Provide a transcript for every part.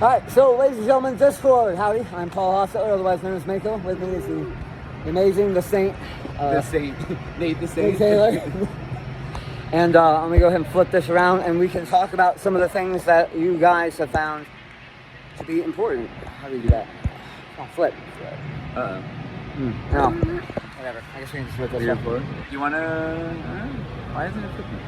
Alright, so ladies and gentlemen, Discord, howdy. I'm Paul Hossler, otherwise known as Mako. With me is the amazing, the Saint. Nate the Saint. Nate Taylor. And I'm going to go ahead and flip this around and we can talk about some of the things that you guys have found to be important. How do you do that? Oh, flip. No. Whatever. I guess we can just flip this up. You want to... why isn't it flipping?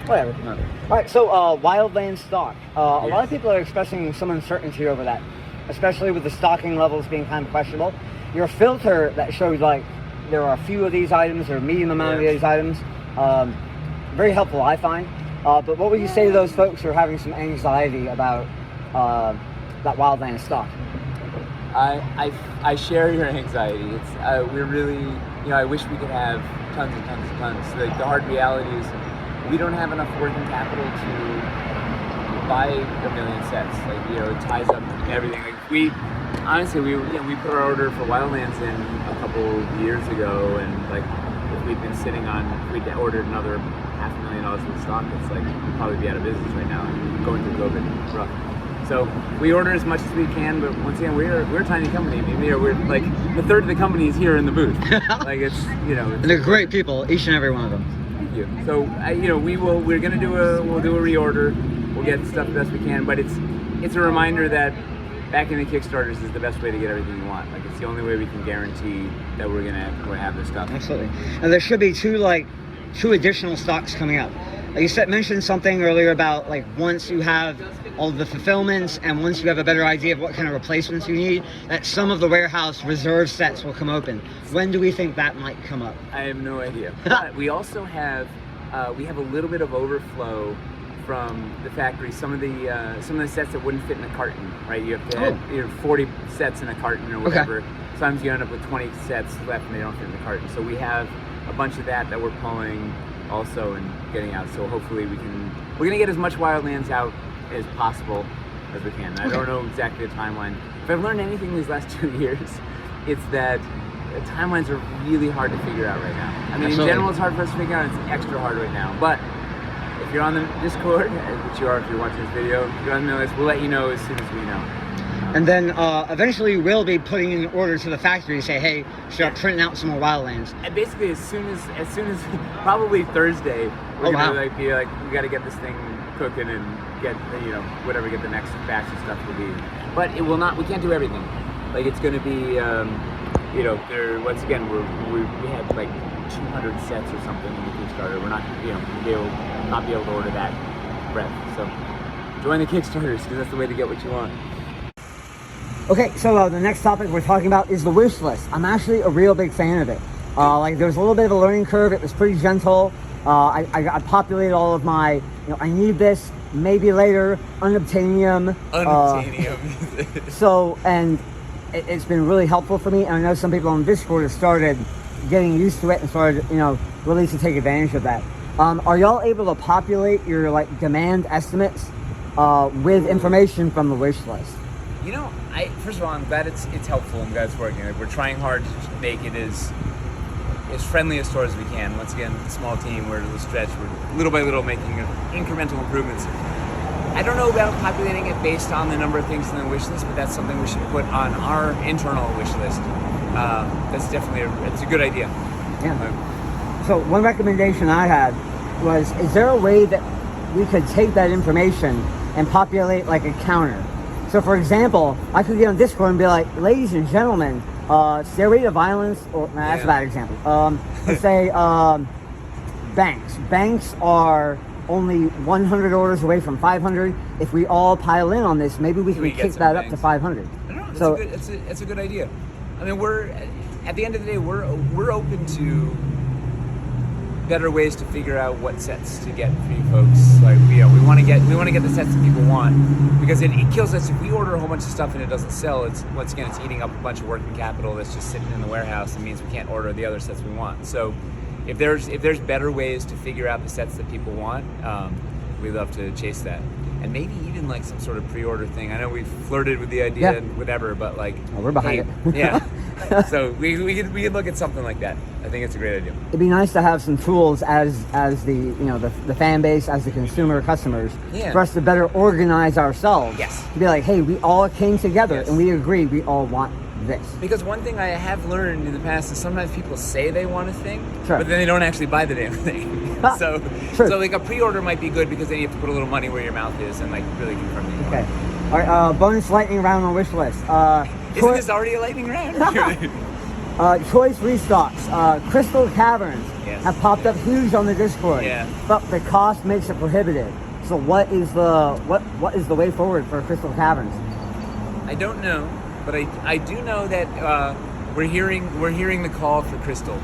Whatever. No. Alright, so wildland stock. A lot of people are expressing some uncertainty over that, especially with the stocking levels being kind of questionable. Your filter that shows like there are a few of these items or a medium amount of these items, very helpful I find. But what would you say to those folks who are having some anxiety about that wildland stock? I share your anxiety. It's we're really, I wish we could have tons and tons and tons. Like the hard reality is we don't have enough working capital to buy a million sets. Like, it ties up everything. Like we put our order for Wildlands in a couple years ago, and like if we'd been sitting on, if we'd ordered another $500,000 worth of stock, it's like we'd probably be out of business right now. Going through COVID, it's rough. So we order as much as we can, but once again, we're a tiny company. I mean, we're like the third of the company is here in the booth. Like it's and they're great people, each and every one of them. Thank you. So we're gonna do a reorder. We'll get stuff the best we can, but it's a reminder that backing the Kickstarters is the best way to get everything you want. Like it's the only way we can guarantee that we're gonna have this stuff. Absolutely. And there should be two additional stocks coming up. You mentioned something earlier about like once you have all the fulfillments and once you have a better idea of what kind of replacements you need, that some of the warehouse reserve sets will come open. When do we think that might come up? I have no idea. But we also have a little bit of overflow from the factory. Some of the sets that wouldn't fit in a carton, right? You have to have 40 sets in a carton or whatever. Okay. Sometimes you end up with 20 sets left and they don't fit in the carton. So we have a bunch of that we're pulling also and getting out. So hopefully we're gonna get as much Wildlands out as possible as we can. I don't know exactly the timeline. If I've learned anything these last 2 years, it's that timelines are really hard to figure out right now. I mean, Absolutely. In general, it's hard for us to figure out. It's extra hard right now. But if you're on the Discord, which you are if you're watching this video, if you're on the list, we'll let you know as soon as we know. And then eventually we'll be putting in an order to the factory to say, hey, start printing out some more Wildlands. And basically, as soon as probably Thursday, we're gonna be like, we got to get this thing cooking and get get the next batch of stuff will be. But it will not. We can't do everything. Like it's going to be, once again, we had like 200 sets or something in the Kickstarter. We're not, not be able to order that breadth. So join the Kickstarters because that's the way to get what you want. Okay, so the next topic we're talking about is the wish list. I'm actually a real big fan of it. There was a little bit of a learning curve. It was pretty gentle. I populated all of my, I need this, maybe later, unobtainium. And it's been really helpful for me. And I know some people on Discord have started getting used to it and started, really to take advantage of that. Are y'all able to populate your demand estimates with information from the wish list? First of all, I'm glad it's helpful. I'm glad it's working. We're trying hard to make it as friendly a store as we can. Once again, a small team, we're a little stretched. We're little by little making incremental improvements. I don't know about populating it based on the number of things in the wish list, but that's something we should put on our internal wish list. That's definitely it's a good idea. Yeah. So one recommendation I had was, is there a way that we could take that information and populate like a counter? So for example, I could get on Discord and be like, ladies and gentlemen, stairway to violence, that's a bad example. Let's say banks. Banks are only 100 orders away from 500. If we all pile in on this, maybe we can kick that up to 500. No, it's a good idea. I mean, at the end of the day, we're open to better ways to figure out what sets to get for you folks. Like we want to get the sets that people want, because it kills us if we order a whole bunch of stuff and it doesn't sell. It's eating up a bunch of working capital that's just sitting in the warehouse. It means we can't order the other sets we want. So if there's better ways to figure out the sets that people want, we'd love to chase that. And maybe even some sort of pre-order thing. I know we've flirted with the idea and whatever, but we're behind it. Yeah. So we could look at something like that. I think it's a great idea. It'd be nice to have some tools as the the fan base, as the consumer customers, Yeah. for us to better organize ourselves. Yes. To be like, hey, we all came together Yes. and we agree we all want this. Because one thing I have learned in the past is sometimes people say they want a thing, Sure. but then they don't actually buy the damn thing. so True. like a pre-order might be good because then you have to put a little money where your mouth is and like really confirm that you want Okay. it. All right. Bonus lightning round on wish list. Isn't this already a lightning round? Choice restocks. Crystal Caverns Yes. have popped up huge on the Discord. Yeah. But the cost makes it prohibitive. So what is the way forward for Crystal Caverns? I don't know, but I do know that we're hearing the call for crystal,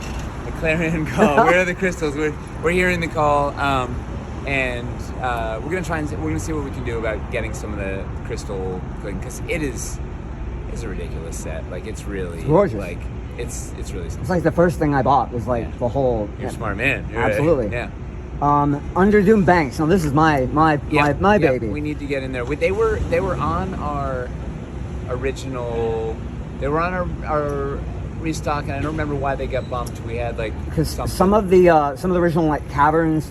the clarion call. Where are the crystals? We're hearing the call, and we're gonna see what we can do about getting some of the crystal, because it's a ridiculous set. Like it's really gorgeous. Like it's really something. It's like the first thing I bought was like Yeah. the whole. You're a smart man. You're right. Absolutely. Yeah. Underdoom Banks. Now this is my baby. We need to get in there. They were on our original. They were on our restock, and I don't remember why they got bumped. We had like Because something. some of the original like caverns,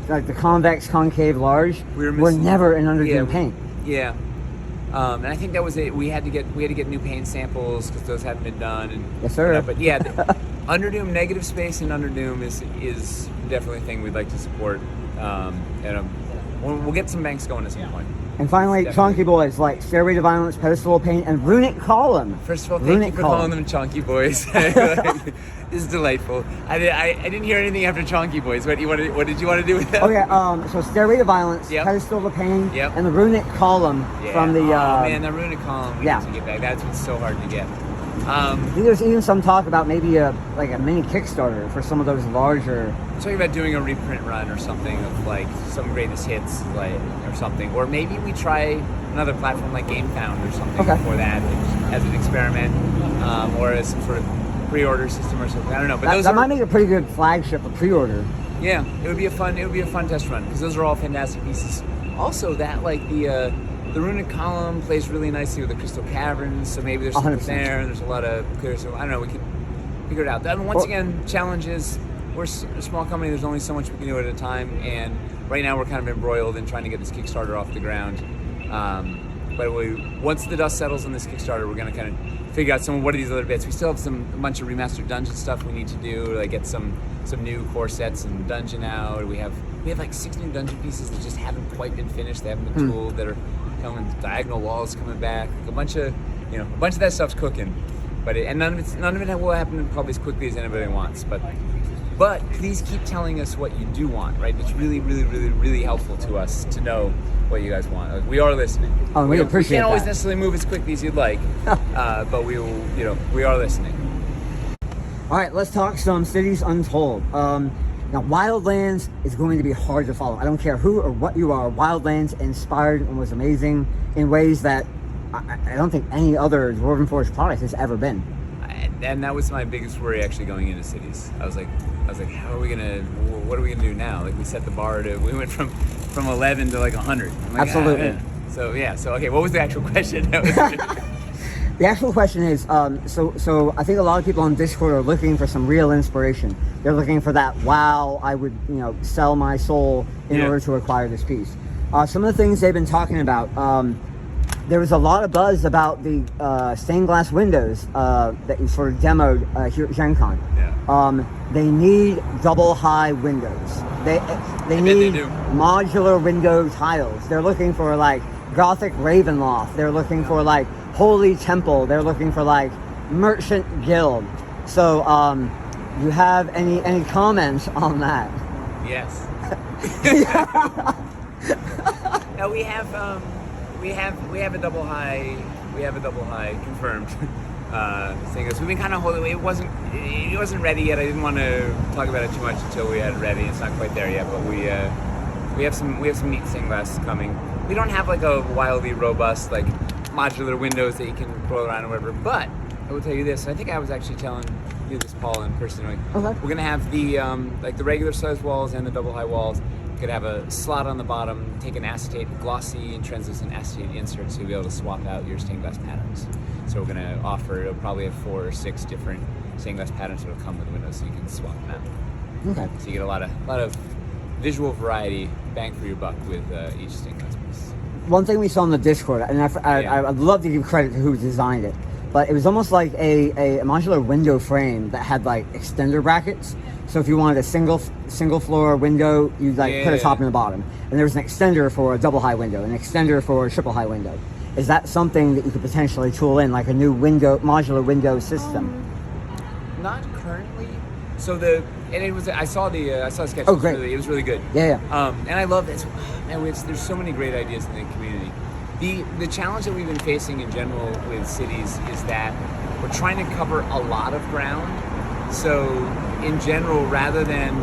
like the convex, concave, large, We were were missing- never in Underdoom Yeah, paint. Yeah. And I think that was it. We had to get new paint samples because those hadn't been done. And, Yes, sir. But yeah, Underdoom, negative space in Underdoom is definitely a thing we'd like to support. And we'll get some banks going at some point. And finally, Definitely. chunky boys like Stairway to Violence, Pedestal Paint, and Runic Column. First of all, thank Runic you for Column. calling them Chonky Boys. This is delightful. I didn't hear anything after Chonky Boys. What did you want to do with that? Okay, so Stairway to Violence, Yep. Pedestal to Pain, Yep. and the Runic Column Yeah. from the. Oh man, that Runic Column we yeah. need to get back. That's been so hard to get. I think there's even some talk about maybe a mini Kickstarter for some of those larger. I'm talking about doing a reprint run or something of like some greatest hits, like or something, or maybe we try another platform like GameFound or something Okay. before that as an experiment, or as some sort of pre-order system or something. I don't know, but That might make a pretty good flagship for pre-order. yeah, it would be a fun test run because those are all fantastic pieces. Also, that like the Runic Column plays really nicely with the Crystal Caverns, so maybe there's something 100%. there. And there's a lot of clear, so I don't know. We could figure it out. I mean, once again, challenge is we're a small company. There's only so much we can do at a time, and right now we're kind of embroiled in trying to get this Kickstarter off the ground. But once the dust settles on this Kickstarter, we're going to kind of figure out what are these other bits. We still have a bunch of remastered dungeon stuff we need to do, like get some new core sets and dungeon out. We have like 6 new dungeon pieces that just haven't quite been finished. They haven't been tooled. That are coming, diagonal walls coming back. Like a bunch of that stuff's cooking. But none of it will happen probably as quickly as anybody wants. But please keep telling us what you do want, right? It's really, really, really, really helpful to us to know what you guys want. Like, we are listening. Oh, we appreciate We can't always that. necessarily move as quickly as you'd like, but we will. We are listening. All right, let's talk some Cities Untold. Now, Wildlands is going to be hard to follow. I don't care who or what you are. Wildlands inspired and was amazing in ways that I don't think any other Dwarven Forge product has ever been. And that was my biggest worry actually going into Cities. I was like, what are we gonna do now? Like we set the bar we went from 11 to like 100. I'm like, Absolutely. So okay, what was the actual question? The actual question is, so I think a lot of people on Discord are looking for some real inspiration. They're looking for that, wow, I would, sell my soul in order to acquire this piece. Some of the things they've been talking about, there was a lot of buzz about the stained glass windows that you sort of demoed here at GenCon. Yeah. They need double high windows. They they need do. modular window tiles. They're looking for like Gothic Ravenloft. They're looking for like Holy Temple. They're looking for like Merchant Guild. So you have any comments on that? Yes. No, we have a double high. We have a double high confirmed. Thing is, we've been kind of holding. It wasn't ready yet. I didn't want to talk about it too much until we had it ready. It's not quite there yet, but we have some neat stained glass coming. We don't have like a wildly robust like modular windows that you can roll around or whatever. But I will tell you this. I think I was actually telling you this, Paul, in person. Like, Okay. we're gonna have the like the regular size walls and the double high walls, Could have a slot on the bottom, take an acetate, glossy and translucent acetate insert, so you'll be able to swap out your stained glass patterns. So we're going to offer, it'll probably have 4 or 6 different stained glass patterns that'll come with the windows, so you can swap them out. Okay. So you get a lot of visual variety, bang for your buck with each stained glass piece. One thing we saw on the Discord, and I'd love to give credit to who designed it, but it was almost like a modular window frame that had like extender brackets. So if you wanted a single floor window, you'd like put a top and a bottom. And there was an extender for a double high window, an extender for a triple high window. Is that something that you could potentially tool in, like a new modular window system? Not currently. So I saw the sketch. Oh, great! It was really good. Yeah. And I love this. Man, there's so many great ideas in the community. The challenge that we've been facing in general with cities is that we're trying to cover a lot of ground. So in general, rather than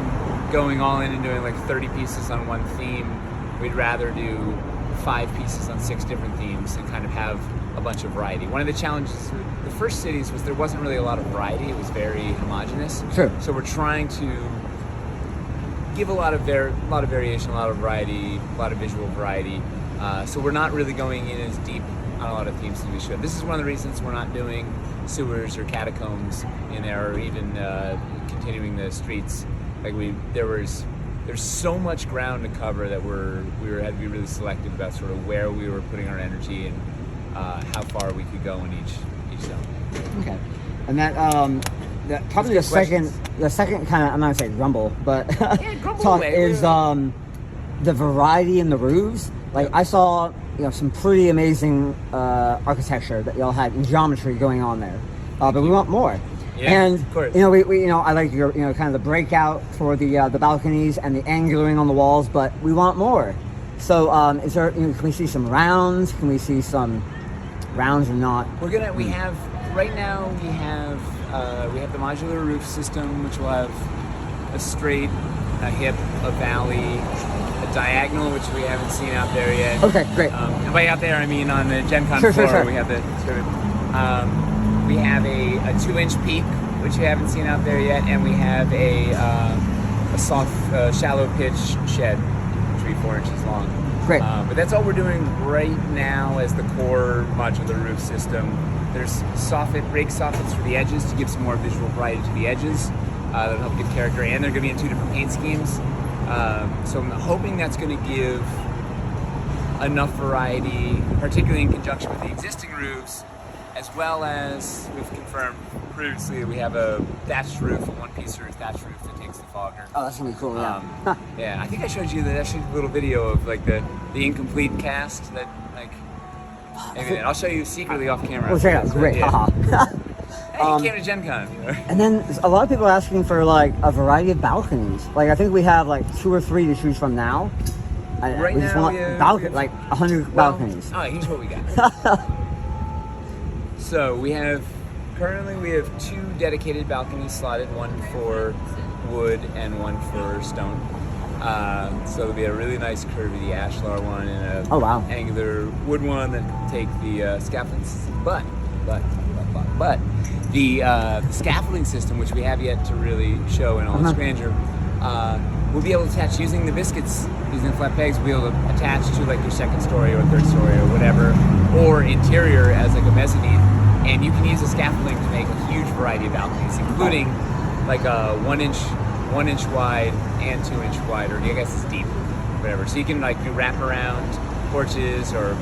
going all in and doing like 30 pieces on one theme, we'd rather do 5 pieces on 6 different themes and kind of have a bunch of variety. One of the challenges with the first cities was there wasn't really a lot of variety. It was very homogenous. Sure. So we're trying to give a lot of variation, a lot of variety, a lot of visual variety. So we're not really going in as deep on a lot of themes as we should. This is one of the reasons we're not doing sewers or catacombs in there, or even continuing the streets. Like there's so much ground to cover that we had to be really selective about sort of where we were putting our energy and how far we could go in each zone. Okay. And that probably the second kind of, I'm not gonna say grumble, but talk is the variety in the roofs. Like I saw, some pretty amazing architecture that y'all had in geometry going on there, but we want more. Yeah, and of course. we I like your kind of the breakout for the balconies and the angularing on the walls, but we want more. So is there? Can we see some rounds? Can we see some rounds or not? We have right now. We have the modular roof system, which will have a straight, a hip, a valley, a diagonal, which we haven't seen out there yet. Okay, great. And by out there, I mean on the GenCon floor. Sure. We have the sort of. We have a 2-inch peak, which we haven't seen out there yet, and we have a soft, shallow pitch shed, which will be 4 inches long. Great. But that's all we're doing right now as the core modular roof system. There's rake soffits for the edges to give some more visual variety to the edges. That'll help give character, and they're going to be in 2 different paint schemes. So I'm hoping that's going to give enough variety, particularly in conjunction with the existing roofs, as well as we've confirmed previously we have a thatched roof, a 1-piece roof thatched roof that takes the fogger. Oh, that's gonna be cool. Yeah. Yeah, I think I showed you a little video of like the incomplete cast that like. Maybe I'll show you secretly off camera. Oh, check it out. Great. Yeah. Haha. Hey, you came to GenCon. And then a lot of people are asking for like a variety of balconies. Like I think we have like 2 or 3 to choose from now. Right we just now, want like 100 balconies. All right, here's what we got. So we have 2 dedicated balconies slotted, one for wood and one for stone. So there'll be a really nice curvy ashlar one and a angular wood one that can take the scaffolding system. But the scaffolding system, which we have yet to really show in all its grandeur, we'll be able to attach using the biscuits, using the flat pegs. We'll be able to attach to like your 2nd story or 3rd story or whatever, or interior as like a mezzanine. And you can use the scaffolding to make a huge variety of balconies, including like a 1-inch wide and 2-inch wide, or I guess it's deep, whatever. So you can like do wraparound porches or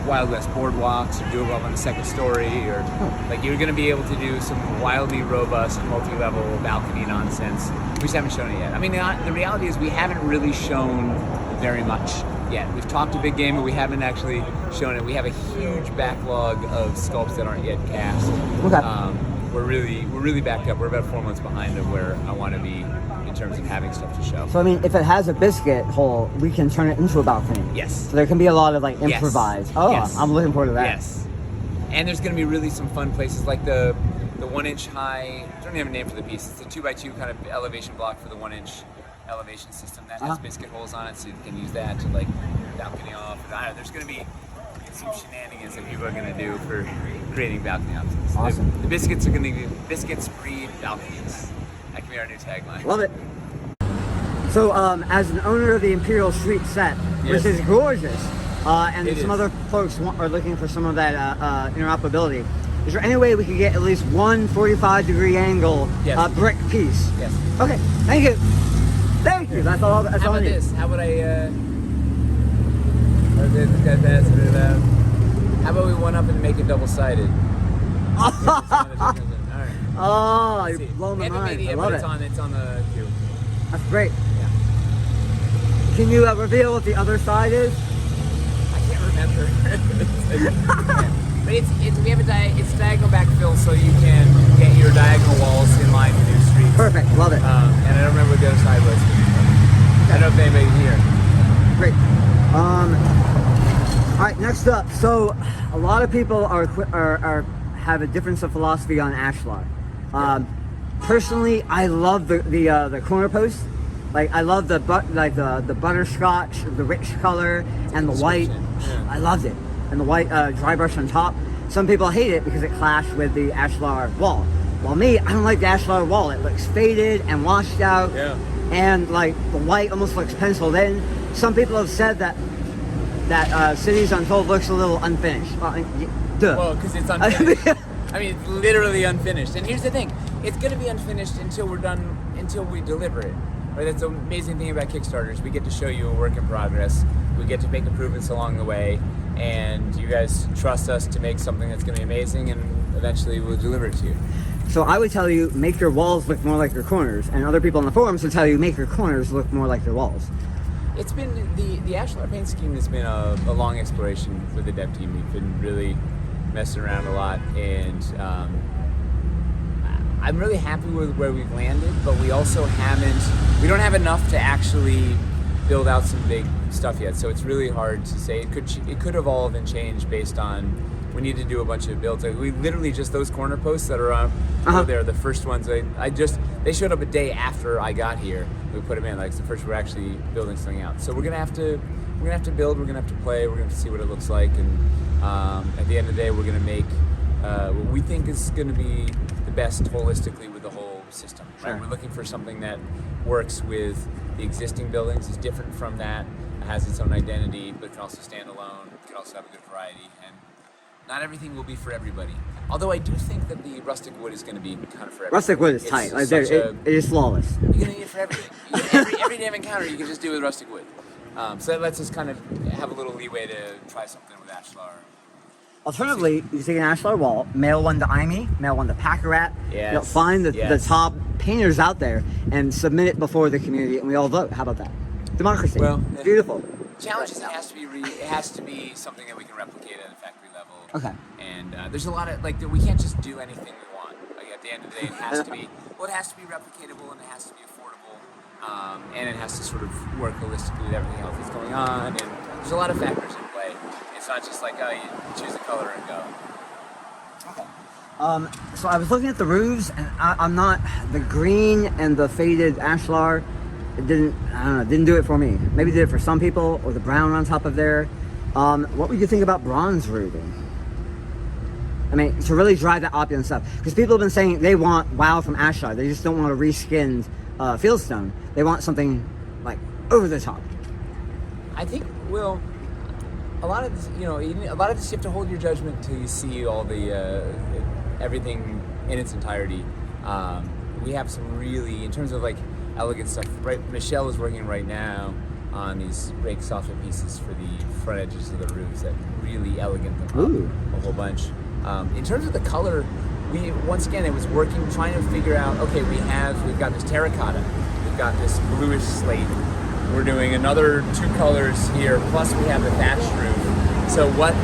Wild West boardwalks, or do it up on the 2nd story, or like you're going to be able to do some wildly robust multi-level balcony nonsense. We just haven't shown it yet. I mean, the reality is we haven't really shown very much yet. We've talked a big game, but we haven't actually shown it. We have a huge backlog of sculpts that aren't yet cast. Okay. We're really backed up. We're about 4 months behind of where I want to be in terms of having stuff to show. So I mean, if it has a biscuit hole, we can turn it into a balcony. Yes. So there can be a lot of like improvised. Yes. Oh, yes. I'm looking forward to that. Yes. And there's going to be really some fun places like the 1-inch high. I don't even have a name for the piece. It's a 2x2 kind of elevation block for the 1-inch elevation system that has biscuit holes on it, so you can use that to like balcony off. There's going to be some shenanigans that people are going to do for creating balcony options. Awesome. The biscuits are going to be biscuits breed balconies. That can be our new tagline. Love it. So, as an owner of the Imperial Street set, Yes. which is gorgeous, and It some is. other folks are looking for some of that interoperability, is there any way we could get at least one 45-degree angle Yes. brick piece? Yes. Okay, thank you. Thank you. That's all. That's How all I about need. this? How about how about we one up and make it double-sided? Alright. Oh, Let's you're see. blowing We my haven't mind. made it I yet, love but it. it's on the queue. That's great. Yeah. Can you reveal what the other side is? I can't remember. But we have it's diagonal backfill, so you can get your diagonal walls in line with your streets. Perfect. Love it. And I don't remember what the other side was. I don't know if anybody's here. Great. All right. Next up. So, a lot of people are have a difference of philosophy on ashlar. Personally, I love the corner post. Like I love the butterscotch, the rich color, and the white. Yeah. I loved it, and the white dry brush on top. Some people hate it because it clashed with the ashlar wall. Well, me, I don't like the ashlar wall. It looks faded and washed out, Yeah. and like the white almost looks penciled in. Some people have said that Cities Untold looks a little unfinished. Duh. Well, because it's unfinished. I mean, it's literally unfinished. And here's the thing: it's going to be unfinished until we're done, until we deliver it. Right? That's the amazing thing about Kickstarters. We get to show you a work in progress. We get to make improvements along the way, and you guys trust us to make something that's going to be amazing, and eventually we'll deliver it to you. So I would tell you, make your walls look more like your corners, and other people on the forums would tell you, make your corners look more like your walls. It's been the ashlar paint scheme has been a long exploration for the dev team. We've been really messing around a lot, and I'm really happy with where we've landed. But we also we don't have enough to actually build out some big stuff yet. So it's really hard to say. It could evolve and change based on. We need to do a bunch of builds. Like we literally just those corner posts that are on there, the first ones. They showed up a day after I got here. We put them in. Like it's the first we're actually building something out. So we're gonna have to build. We're gonna have to play. We're gonna have to see what it looks like. And at the end of the day, we're gonna make what we think is gonna be the best holistically with the whole system. Right? Sure. We're looking for something that works with the existing buildings, is different from that, has its own identity, but can also stand alone. Can also have a good variety. And not everything will be for everybody. Although I do think that the rustic wood is going to be kind of for everybody. Rustic wood is It's tight. Like, such it is flawless. You're going to need it for everything. Every damn encounter you can just do with rustic wood. So that lets us kind of have a little leeway to try something with ashlar. Alternatively, you can take an ashlar wall, mail one to IME, mail one to Packerat. Yes. Find the Yes. top painters out there and submit it before the community, and we all vote. How about that? Democracy. Well, Beautiful. Challenge is it has to be something that we can replicate at a factory level. Okay. And there's a lot of we can't just do anything we want. Like at the end of the day, it has to be replicatable, and it has to be affordable, and it has to sort of work holistically with everything else that's going on. And there's a lot of factors in play. It's not just like you choose a color and go. So I was looking at the roofs, and I'm not the green and the faded ashlar. It didn't do it for me. Maybe it did it for some people, or the brown on top of there. What would you think about bronze roofing? I mean, to really drive that opulent stuff, because people have been saying they want WoW from ashlar. They just don't want a reskinned fieldstone. They want something like over the top. I think a lot of this, a lot of this you have to hold your judgment until you see all the everything in its entirety. We have some really, in terms of like elegant stuff. Right, Michelle is working right now on these rake soffit pieces for the front edges of the roofs that really elegant them up a whole bunch. In terms of the color, once again it was working, trying to figure out. Okay, we've got this terracotta, we've got this bluish slate. We're doing another 2 colors here, plus we have the thatched roof. So what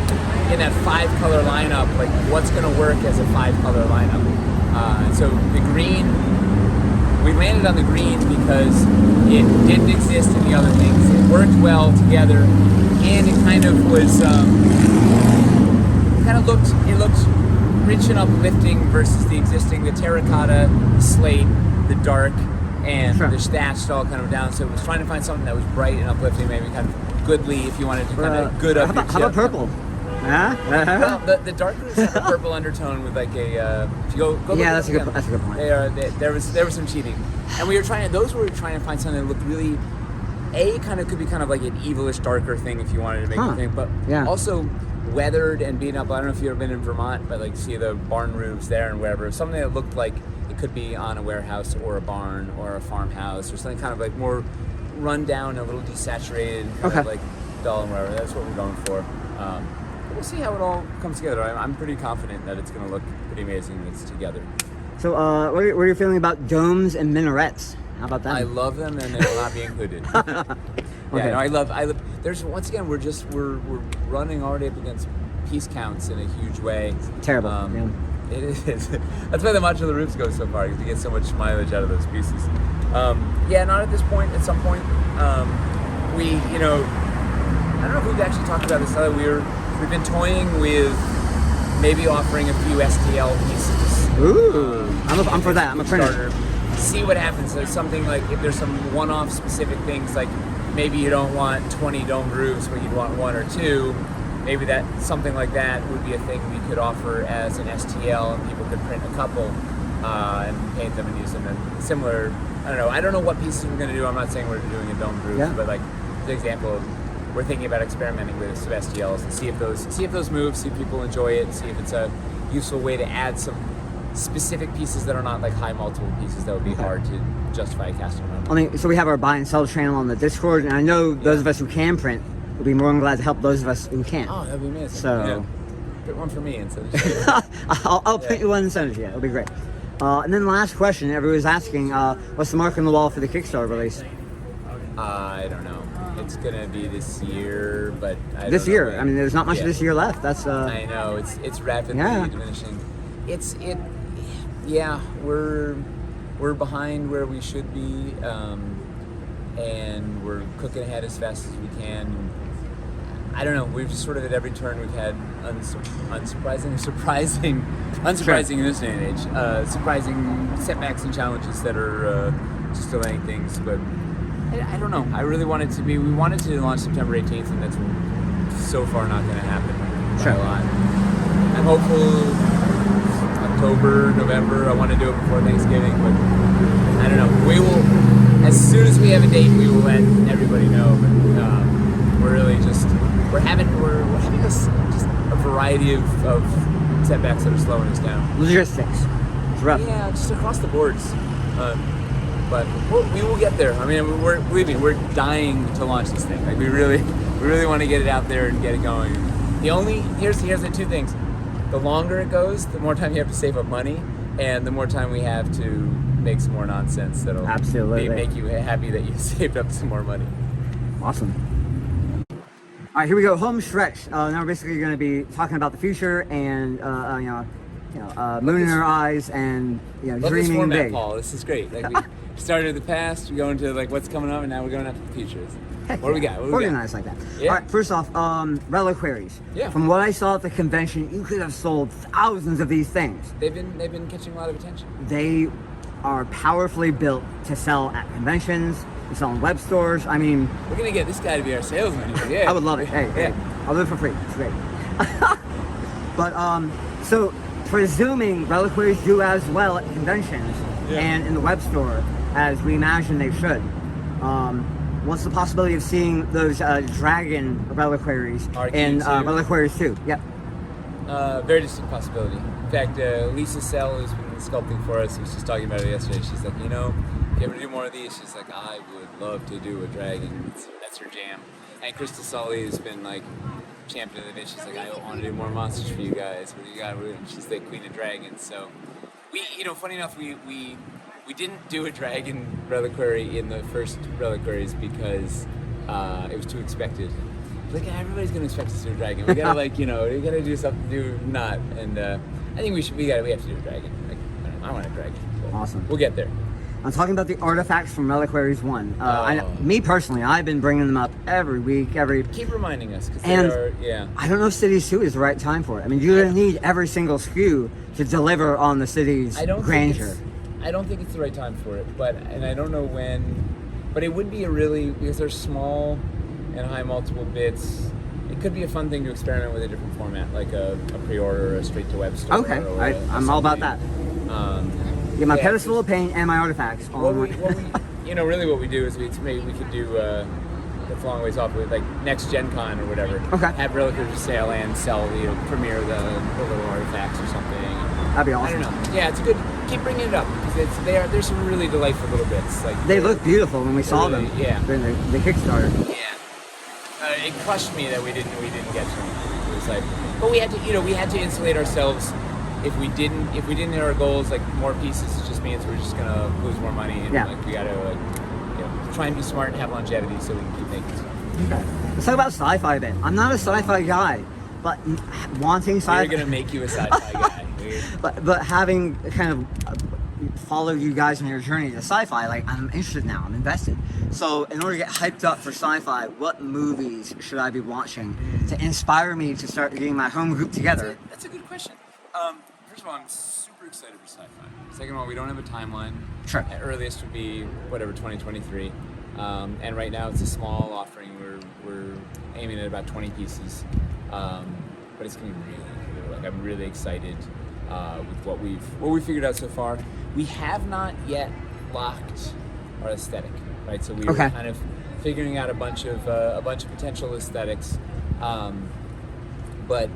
in that 5-color lineup, like what's going to work as a 5-color lineup? So the green, we landed on the green because it didn't exist in the other things. It worked well together, and it kind of was, it looked rich and uplifting versus the existing, the terracotta, the slate, the dark, and the thatched all kind of down. So it was trying to find something that was bright and uplifting, maybe kind of goodly if you wanted to kind of good up your How about purple? Huh? Well, the dark roots have a purple undertone with like a. If you go look Yeah, at that's a them good. again, That's a good point. there was some cheating, and we were trying. Those were trying to find something that looked really. Could be kind of like an evilish, darker thing if you wanted to make a thing, but also weathered and beaten up. I don't know if you've ever been in Vermont, but like see the barn roofs there and wherever. Something that looked like it could be on a warehouse or a barn or a farmhouse or something kind of like more run down, a little desaturated, kind of like dull and whatever. That's what we're going for. We'll see how it all comes together. I'm pretty confident that it's going to look pretty amazing when it's together. So, what are you feeling about domes and minarets? How about that? I love them, and they will not be included. Yeah, no, I love. There's once again, we're running already up against piece counts in a huge way. Terrible. It is. That's why the modular roofs go so far, because you get so much mileage out of those pieces. Not at this point. At some point, I don't know if we've actually talked about this. We've been toying with maybe offering a few STL pieces. Ooh, I'm for that. I'm a printer. See what happens. There's something like if there's some one-off specific things, like maybe you don't want 20 domed roofs, but you'd want 1 or 2. Maybe that something like that would be a thing we could offer as an STL, and people could print a couple and paint them and use them. And similar, I don't know what pieces we're going to do. I'm not saying we're doing a domed roof, but like the example of we're thinking about experimenting with some STLs and see if those move, see if people enjoy it, see if it's a useful way to add some specific pieces that are not like high multiple pieces that would be hard to justify casting around. I mean, so we have our buy and sell channel on the Discord, and I know those of us who can print will be more than glad to help those of us who can't. Oh, that'd be amazing. So, print one for me instead of I'll print you one and send it to you. It'll be great. And then the last question everyone's asking, what's the mark on the wall for the Kickstarter release? I don't know. It's gonna be this year, but this year. I mean, there's not much of this year left. That's. I know it's rapidly diminishing. We're behind where we should be, and we're cooking ahead as fast as we can. I don't know. We've just sort of at every turn we've had unsurprising in this day and age, surprising setbacks and challenges that are just delaying things. But I don't know. I really want it to be. We wanted to launch September 18th, and that's so far not going to happen by a lot. I'm hopeful. October, November. I want to do it before Thanksgiving, but I don't know. We will, as soon as we have a date, we will let everybody know. But we're really we're having just a variety of setbacks that are slowing us down. Logistics. It's rough. Yeah, just across the boards. But we will get there. I mean, believe me, we're dying to launch this thing. Like we really want to get it out there and get it going. Here's the two things. The longer it goes, the more time you have to save up money, and the more time we have to make some more nonsense that'll make you happy that you saved up some more money. Awesome. All right, here we go. Home stretch. Now we're basically going to be talking about the future and moon in our eyes and Love dreaming this format, big. Paul. This is great. Like we started in the past, we go into like what's coming up, and now we're going after the future. Heck what do we got? Organized like that. Yeah. All right, first off, reliquaries. Yeah. From what I saw at the convention, you could have sold thousands of these things. They've been catching a lot of attention. They are powerfully built to sell at conventions, to sell in web stores. I mean, we're gonna get this guy to be our salesman. Yeah. I would love it. Hey, I'll do it for free. It's great. But so presuming reliquaries do as well at conventions and in the web store as we imagine they should. What's the possibility of seeing those dragon reliquaries in Reliquaries 2? Yep. Very distinct possibility. In fact, Lisa Sell, who's been sculpting for us, was just talking about it yesterday. She's like, if you ever do more of these, she's like, I would love to do a dragon. That's her jam. And Crystal Sully has been like champion of the bit. She's like, I want to do more monsters for you guys. What do you got? And she's the queen of dragons. So we, funny enough, we didn't do a dragon reliquary in the first reliquaries because it was too expected. Like everybody's gonna expect us to do a dragon. We gotta we gotta do something. Do not. And I think we have to do a dragon. Like I want a dragon. So awesome. We'll get there. I'm talking about the artifacts from Reliquaries 1. Me personally, I've been bringing them up every week. Keep reminding us because they are. Yeah. I don't know if Cities 2 is the right time for it. I mean, you're gonna need every single SKU to deliver on the city's grandeur. I don't think it's the right time for it, and I don't know when, but it would be because they're small and high multiple bits. it could be a fun thing to experiment with a different format, like a pre-order or a straight-to-web store. Okay, or I'm all about that. Get my pedestal of paint and my artifacts. Really what we do is we could do, that's a long ways off, with like next GenCon or whatever. Okay. Have Relicers for sale and sell, premiere the little artifacts or something. That'd be awesome. I don't know. Yeah, it's good. Keep bringing it up because they're some really delightful little bits. Like they look beautiful when we saw really, them. Yeah. During the Kickstarter. Yeah. It crushed me that we didn't get to them. It was like, but we had to insulate ourselves. If we didn't hit our goals, like more pieces, it just means we're just gonna lose more money. And we gotta try and be smart and have longevity so we can keep making stuff. Okay. Let's talk about sci-fi a bit. I'm not a sci-fi guy, but wanting sci-fi. We're gonna make you a sci-fi guy. But having kind of followed you guys on your journey to sci-fi, like I'm interested now. I'm invested. So in order to get hyped up for sci-fi, what movies should I be watching to inspire me to start getting my home group together? That's a good question. First of all, I'm super excited for sci-fi. Second of all, we don't have a timeline. Sure. At earliest would be whatever 2023, and right now it's a small offering. We're aiming at about 20 pieces, but it's gonna be really cool. Like I'm really excited with what we've figured out so far. We have not yet locked our aesthetic, right? So we were kind of figuring out a bunch of potential aesthetics, but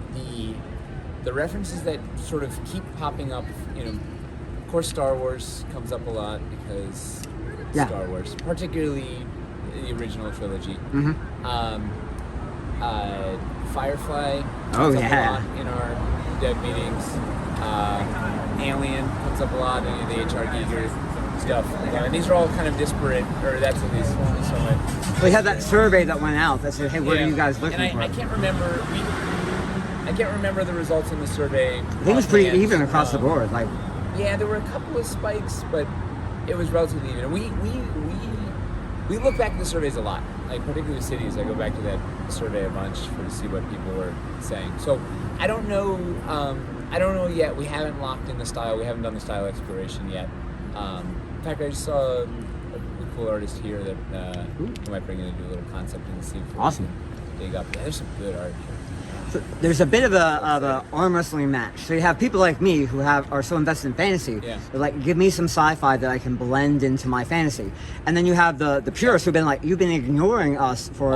the references that sort of keep popping up, of course Star Wars comes up a lot because Star Wars, particularly the original trilogy. Firefly comes up a lot in our dev meetings. Alien comes up a lot in the HR Giger stuff. And these are all kind of disparate, or that's at least so much. We had that survey that went out that said, hey, what are you guys looking for? I can't remember. I can't remember the results in the survey. I think it was pretty even across the board. Like, yeah, there were a couple of spikes, but it was relatively even. And we look back at the surveys a lot, like particularly with cities. I go back to that survey a bunch to see what people were saying. So I don't know. I don't know yet. We haven't locked in the style. We haven't done the style exploration yet. In fact, I just saw a cool artist here that we might bring in and do a little concept and see if we can dig up. Yeah, there's some good art here. So there's a bit of a arm wrestling match. So you have people like me who are so invested in fantasy. Yeah. They're like, give me some sci-fi that I can blend into my fantasy. And then you have the purists who've been like, you've been ignoring us for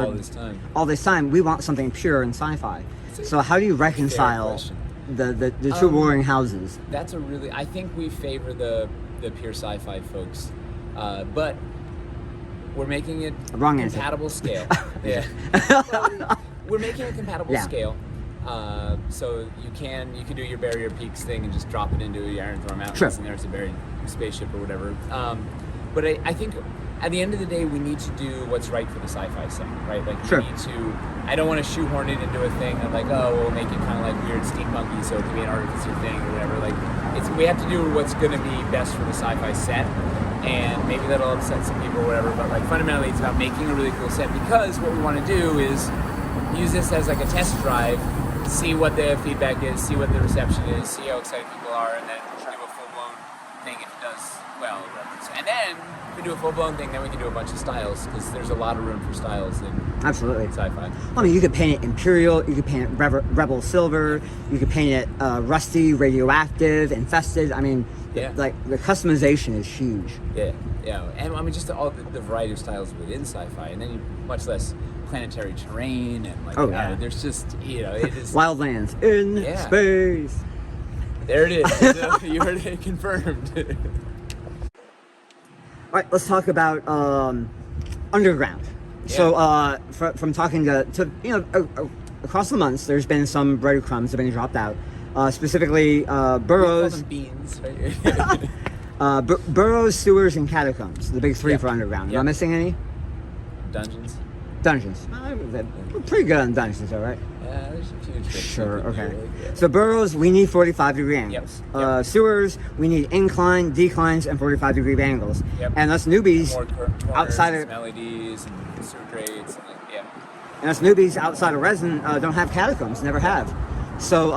all this time. We want something pure in sci-fi. So how do you reconcile the two warring houses? That's I think we favor the pure sci-fi folks, but we're making it compatible scale. Yeah. We're making a compatible scale, so you can do your Barrier Peaks thing and just drop it into the Iron Thorn Mountains, and there's a buried spaceship or whatever. But I think at the end of the day, we need to do what's right for the sci-fi set, right? Like we need to. I don't want to shoehorn it into a thing of like, oh, we'll make it kind of like weird steampunky, so it can be an artificer thing or whatever. Like we have to do what's going to be best for the sci-fi set. And maybe that'll upset some people or whatever, but like fundamentally it's about making a really cool set, because what we want to do is use this as like a test drive, see what the feedback is, see what the reception is, see how excited people are, and then do a full-blown thing if it does well or whatever. And then if we do a full-blown thing, then we can do a bunch of styles, because there's a lot of room for styles in sci-fi. I mean, you could paint it Imperial, you could paint it Rebel Silver, you could paint it Rusty, Radioactive, Infested. I mean, like the customization is huge. Yeah, and I mean just all the variety of styles within sci-fi, and then much less planetary terrain and like there's just it is wildlands in space. There it is. You heard it confirmed. All right, let's talk about underground. So from talking to across the months, there's been some breadcrumbs that have been dropped out. Specifically, burrows. We call them beans, right? Burrows, sewers, and catacombs. The big three for underground. Am I missing any? Dungeons. We're pretty good on dungeons, all right? Yeah, there's a few tricks. Sure, okay. So burrows, we need 45-degree angles. Sewers, we need incline, declines, and 45-degree angles. And us newbies outside of melodies and sewer grades, and us newbies outside of resin don't have catacombs, never have. So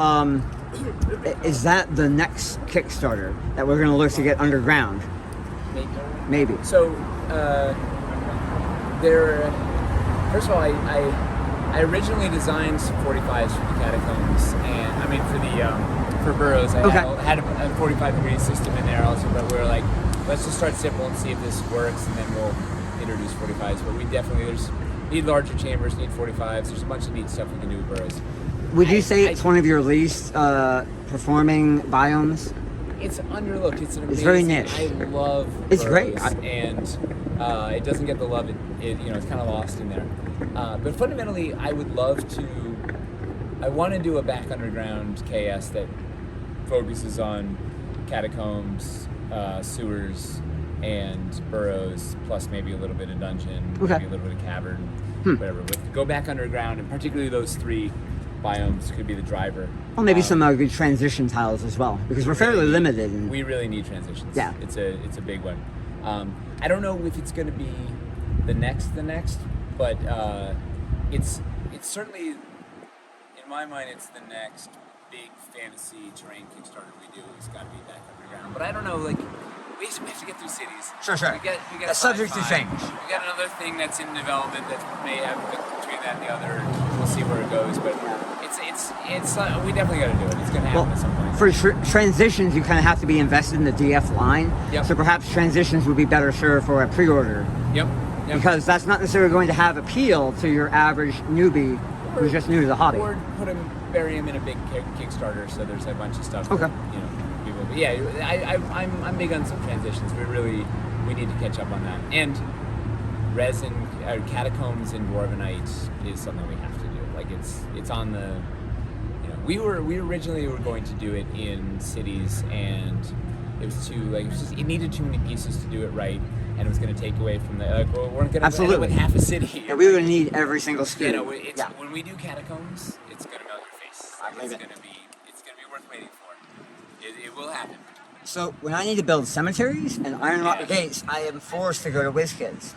is that the next Kickstarter that we're going to look to get underground? Maybe. So first of all, I I originally designed 45s for the catacombs, and I mean for burrows. I had a 45-degree system in there also, but we were like, let's just start simple and see if this works, and then we'll introduce 45s. But we definitely need larger chambers, need 45s. There's a bunch of neat stuff we can do with burrows. Would you say it's one of your least performing biomes? It's underlooked. It's an amazing. It's very niche. I love. It's burrows, great, and it doesn't get the love. It's kind of lost in there. But fundamentally, I would love to. I want to do a back underground KS that focuses on catacombs, sewers, and burrows, plus maybe a little bit of dungeon, maybe a little bit of cavern, whatever. But go back underground, and particularly those 3 biomes could be the driver. Well, maybe some good transition tiles as well, because we're fairly limited. We really need transitions. Yeah, it's a big one. I don't know if it's going to be the next, but it's certainly, in my mind, it's the next big fantasy terrain Kickstarter we do. It's got to be back underground. But I don't know, like, we have to get through cities. Sure. We got That's subject to change. We got another thing that's in development that may have between that and the other. We'll see where it goes, but it's we definitely got to do it. It's going to happen at some point. For transitions, you kind of have to be invested in the DF line. Yep. So perhaps transitions would be better served for a pre-order. Yep. Because that's not necessarily going to have appeal to your average newbie who's just new to the hobby. Or bury him in a big Kickstarter, so there's a bunch of stuff. Okay. That, people. But yeah, I'm big on some transitions. We need to catch up on that. And resin, catacombs in Dwarvenite is something we have to do. Like it's on the. We originally were going to do it in cities, and it was it needed too many pieces to do it right. And it was going to take away from the. We're going to end up with half a city. Yeah, we were going to need every single skill. When we do catacombs, it's going to melt your face. It's going to be worth waiting for. It will happen. So when I need to build cemeteries and iron lock the gates, I am forced to go to WizKids.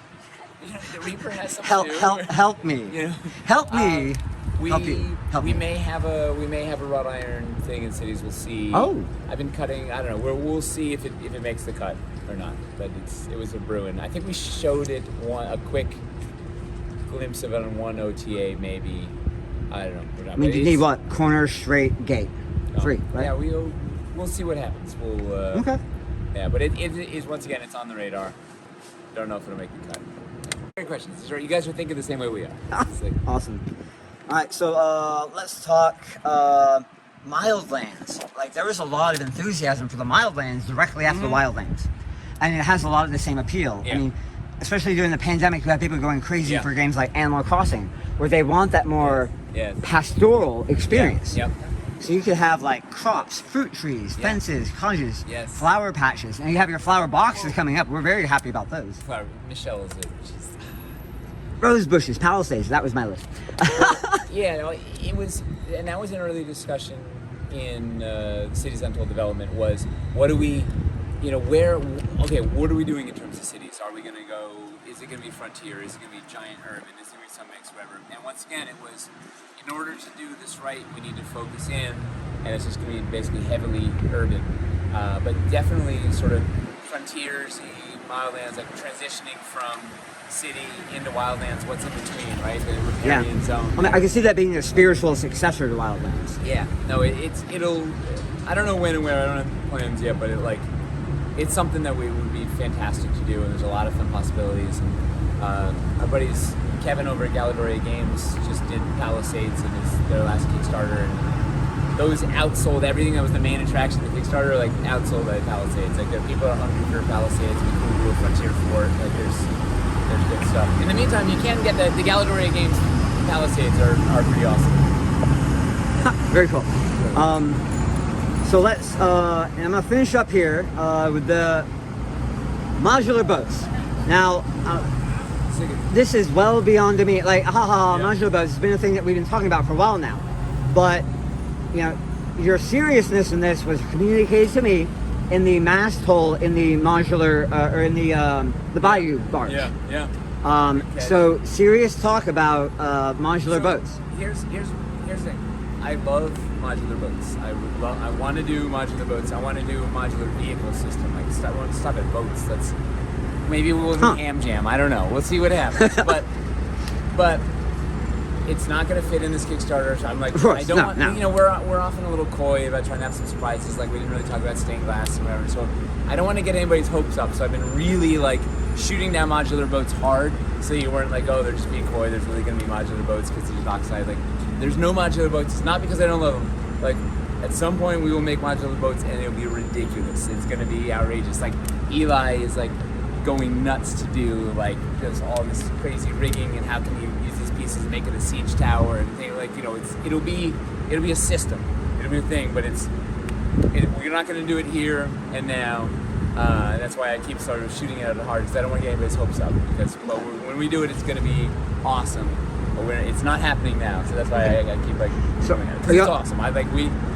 The Reaper has something help me. Help me. We may have a wrought iron thing in cities. We'll see. Oh. I've been cutting. I don't know. We'll see if it makes the cut or not. But it was a brewing. I think we showed it a quick glimpse of it on one OTA maybe. I don't know. I mean, you need what? Corner straight gate. Free, right? Yeah, we'll see what happens. Okay. Yeah, but it is once again it's on the radar. Don't know if it'll make the cut. Great questions. You guys are thinking the same way we are. Awesome. All right, so let's talk Wildlands. Like, there was a lot of enthusiasm for the Wildlands directly after the Wildlands, and it has a lot of the same appeal. Yeah. I mean, especially during the pandemic, you have people going crazy for games like Animal Crossing, where they want that more pastoral experience. Yep. So you could have like crops, fruit trees, fences, cottages, flower patches, and you have your flower boxes coming up. We're very happy about those. Michelle is Rose bushes, palisades. That was my list. It was, and that was an early discussion in Cities Untold development. Was what do we, what are we doing in terms of cities? Are we going to go? Is it going to be frontier? Is it going to be giant urban? Is it going to be some mix, whatever? And once again, it was. In order to do this right, we need to focus in, and it's just going to be basically heavily urban, but definitely sort of frontiersy, wildlands, like transitioning from city into wildlands. What's in between, right? The riparian zone. I mean, I can see that being a spiritual successor to Wildlands. Yeah. No, it'll. I don't know when and where. I don't have plans yet, but it's something that would be fantastic to do, and there's a lot of fun possibilities. And our buddies Kevin over at Galadoria Games just did Palisades in their last Kickstarter, and those outsold everything that was the main attraction of the Kickstarter, like outsold by Palisades. Like people are hungry for Palisades, we can do a Frontier Fort, like there's good stuff. In the meantime, you can get the Galadoria Games Palisades are pretty awesome. Very cool. So let's, and I'm gonna finish up here with the modular boats. Now, this is well beyond me. Like, modular boats has been a thing that we've been talking about for a while now. But, your seriousness in this was communicated to me in the mast hole in the modular, or in the Bayou barge. So, serious talk about modular boats. Here's the thing. I love modular boats. I want to do modular boats. I want to do a modular vehicle system. I want to stop at boats. Maybe we'll do Ham Jam. I don't know. We'll see what happens. but it's not going to fit in this Kickstarter. So I'm like, Of course, I don't no, want, no. you know, we're often a little coy about trying to have some surprises. Like, we didn't really talk about stained glass and whatever. So I don't want to get anybody's hopes up. So I've been really like shooting down modular boats hard, so you weren't like, oh, they're just being coy. There's really going to be modular boats because there's dockside. Like, there's no modular boats. It's not because I don't love them. Like, at some point we will make modular boats and it'll be ridiculous. It's going to be outrageous. Like, Eli is like going nuts to do like just all this crazy rigging and how can you use these pieces and make it a siege tower and things like, you know, it'll be a system. It'll be a thing, but we're not going to do it here and now. That's why I keep sort of shooting at it hard, because I don't want to get anybody's hopes up. Because when we do it, it's going to be awesome. But it's not happening now, so that's why I keep like shooting at it. Because it's awesome.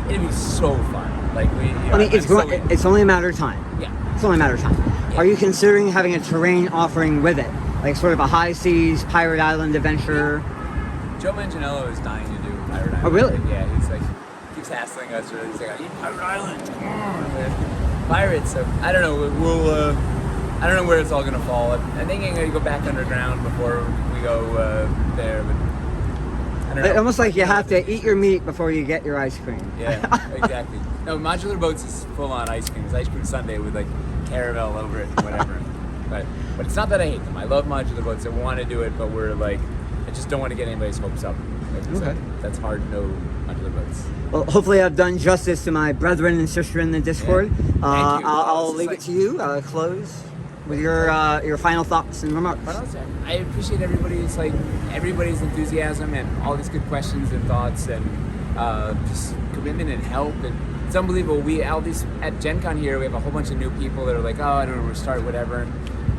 It'd be so fun. Like I mean, it's only a matter of time. Yeah, it's only a matter of time. Yeah. Are you considering having a terrain offering with it, like sort of a high seas pirate island adventure? Yeah. Joe Manganiello is dying to do Pirate Island. Oh, really? Yeah, he's like keeps hassling us. He's like, I need Pirate Island. Come on. Pirates. So I don't know. I don't know where it's all gonna fall. I'm thinking I'm gonna go back underground before we go there. But I don't know. It's almost like you have to eat your meat before you get your ice cream. Yeah, exactly. No, modular boats is full on ice cream. It's ice cream sundae with like caramel over it and whatever. but it's not that I hate them. I love modular boats. I want to do it, but we're like, I just don't want to get anybody's hopes up. Like, okay. That's hard. No modular boats. Well, hopefully I've done justice to my brethren and sister in the Discord. Yeah. Thank you. I'll leave it to you. Close with your final thoughts and remarks. I appreciate everybody's enthusiasm and all these good questions and thoughts and just commitment and help, and it's unbelievable. At GenCon here, we have a whole bunch of new people that are like, oh, I don't know where to start, whatever. And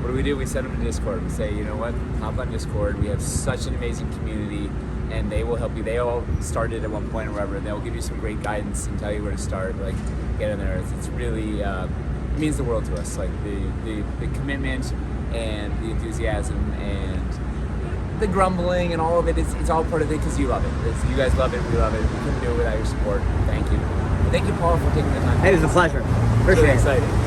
what do? We send them to Discord. We say, you know what, hop on Discord. We have such an amazing community, and they will help you. They all started at one point or whatever, and they'll give you some great guidance and tell you where to start. Like, get in there. It's really it means the world to us. Like the commitment and the enthusiasm and the grumbling and all of it. It's all part of it because you love it. You guys love it. We love it. We couldn't do it without your support. Thank you. Thank you, Paul, for taking the time. It was a pleasure. Appreciate it. Exciting.